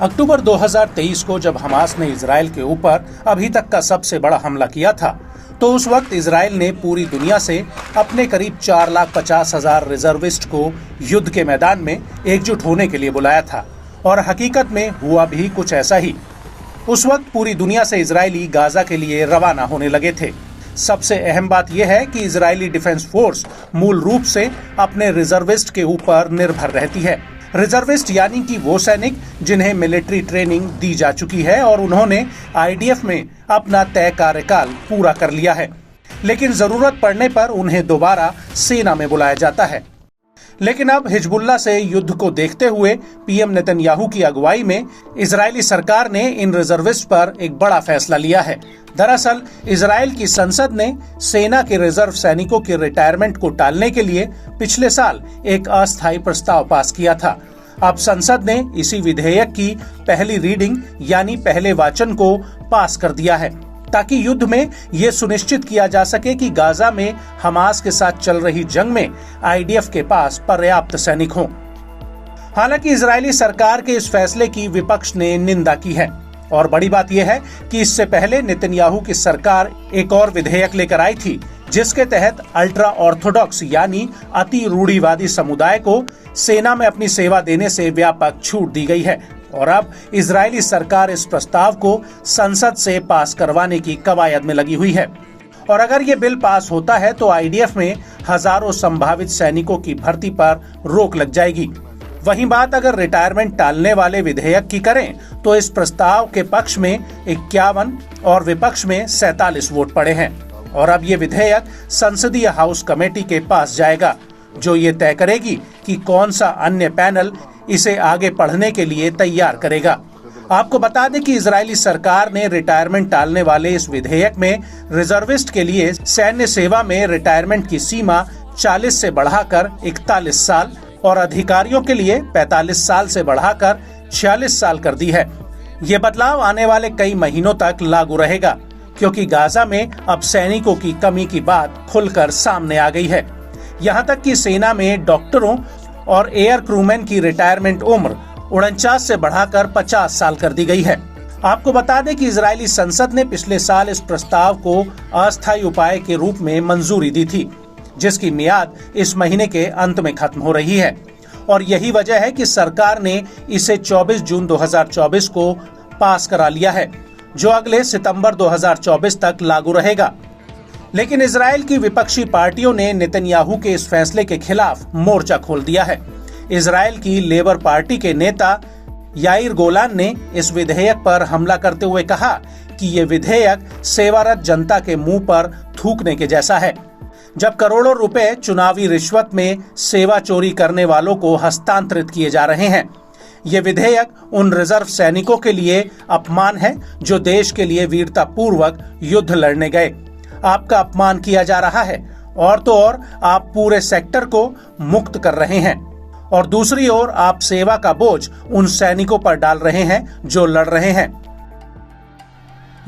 अक्टूबर 2023 को जब हमास ने इजराइल के ऊपर अभी तक का सबसे बड़ा हमला किया था, तो उस वक्त इजराइल ने पूरी दुनिया से अपने करीब 4,50,000 रिजर्विस्ट को युद्ध के मैदान में एकजुट होने के लिए बुलाया था। और हकीकत में हुआ भी कुछ ऐसा ही। उस वक्त पूरी दुनिया से इजरायली गाजा के लिए रवाना होने लगे थे। सबसे अहम बात यह है कि इजरायली डिफेंस फोर्स मूल रूप से अपने रिजर्विस्ट के ऊपर निर्भर रहती है। रिजर्विस्ट यानी कि वो सैनिक जिन्हें मिलिट्री ट्रेनिंग दी जा चुकी है और उन्होंने आईडीएफ में अपना तय कार्यकाल पूरा कर लिया है, लेकिन जरूरत पड़ने पर उन्हें दोबारा सेना में बुलाया जाता है। लेकिन अब हिजबुल्लाह से युद्ध को देखते हुए पीएम नेतन्याहू की अगुवाई में इजरायली सरकार ने इन रिजर्विस्ट पर एक बड़ा फैसला लिया है। दरअसल इजराइल की संसद ने सेना के रिजर्व सैनिकों के रिटायरमेंट को टालने के लिए पिछले साल एक अस्थायी प्रस्ताव पास किया था। अब संसद ने इसी विधेयक की पहली रीडिंग यानी पहले वाचन को पास कर दिया है, ताकि युद्ध में ये सुनिश्चित किया जा सके कि गाजा में हमास के साथ चल रही जंग में आईडीएफ के पास पर्याप्त सैनिक हों। हालांकि इजरायली सरकार के इस फैसले की विपक्ष ने निंदा की है और बड़ी बात यह है कि इससे पहले नेतन्याहू की सरकार एक और विधेयक लेकर आई थी, जिसके तहत अल्ट्रा ऑर्थोडॉक्स यानी अति रूढ़िवादी समुदाय को सेना में अपनी सेवा देने से व्यापक छूट दी गई है। और अब इजरायली सरकार इस प्रस्ताव को संसद से पास करवाने की कवायद में लगी हुई है। और अगर ये बिल पास होता है तो आईडीएफ में हजारों संभावित सैनिकों की भर्ती पर रोक लग जाएगी। वहीं बात अगर रिटायरमेंट टालने वाले विधेयक की करें तो इस प्रस्ताव के पक्ष में 51 और विपक्ष में 47 वोट पड़े हैं। और अब ये विधेयक संसदीय हाउस कमेटी के पास जाएगा, जो ये तय करेगी कि कौन सा अन्य पैनल इसे आगे पढ़ने के लिए तैयार करेगा। आपको बता दें कि इजरायली सरकार ने रिटायरमेंट टालने वाले इस विधेयक में रिजर्विस्ट के लिए सैन्य सेवा में रिटायरमेंट की सीमा 40 से बढ़ाकर 41 साल और अधिकारियों के लिए 45 साल से बढ़ाकर 46 साल कर दी है। ये बदलाव आने वाले कई महीनों तक लागू रहेगा, क्योंकि गाजा में अब सैनिकों की कमी की बात खुलकर सामने आ गई है। यहाँ तक कि सेना में डॉक्टरों और एयर क्रूमैन की रिटायरमेंट उम्र 49 से बढ़ाकर 50 साल कर दी गई है। आपको बता दें कि इजरायली संसद ने पिछले साल इस प्रस्ताव को अस्थायी उपाय के रूप में मंजूरी दी थी, जिसकी मियाद इस महीने के अंत में खत्म हो रही है। और यही वजह है कि सरकार ने इसे 24 जून 2024 को पास करा लिया है, जो अगले सितंबर 2024 तक लागू रहेगा। लेकिन इजराइल की विपक्षी पार्टियों ने नेतन्याहू के इस फैसले के खिलाफ मोर्चा खोल दिया है। इजराइल की लेबर पार्टी के नेता याइर गोलान ने इस विधेयक पर हमला करते हुए कहा कि ये विधेयक सेवारत जनता के मुंह पर थूकने के जैसा है, जब करोड़ों रुपए चुनावी रिश्वत में सेवा चोरी करने वालों को हस्तांतरित किए जा रहे हैं। ये विधेयक उन रिजर्व सैनिकों के लिए अपमान है जो देश के लिए वीरता पूर्वक युद्ध लड़ने गए। आपका अपमान किया जा रहा है और तो और आप पूरे सेक्टर को मुक्त कर रहे हैं, और दूसरी ओर आप सेवा का बोझ उन सैनिकों पर डाल रहे हैं जो लड़ रहे हैं।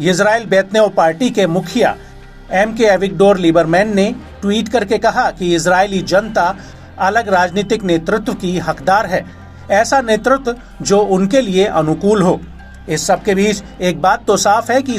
इजराइल बेतनेओ पार्टी के मुखिया एमके एविगडोर लिबरमैन ने ट्वीट करके कहा कि इजरायली जनता अलग राजनीतिक नेतृत्व की हकदार है, ऐसा नेतृत्व जो उनके लिए अनुकूल हो। इस सब के बीच एक बात तो साफ है कि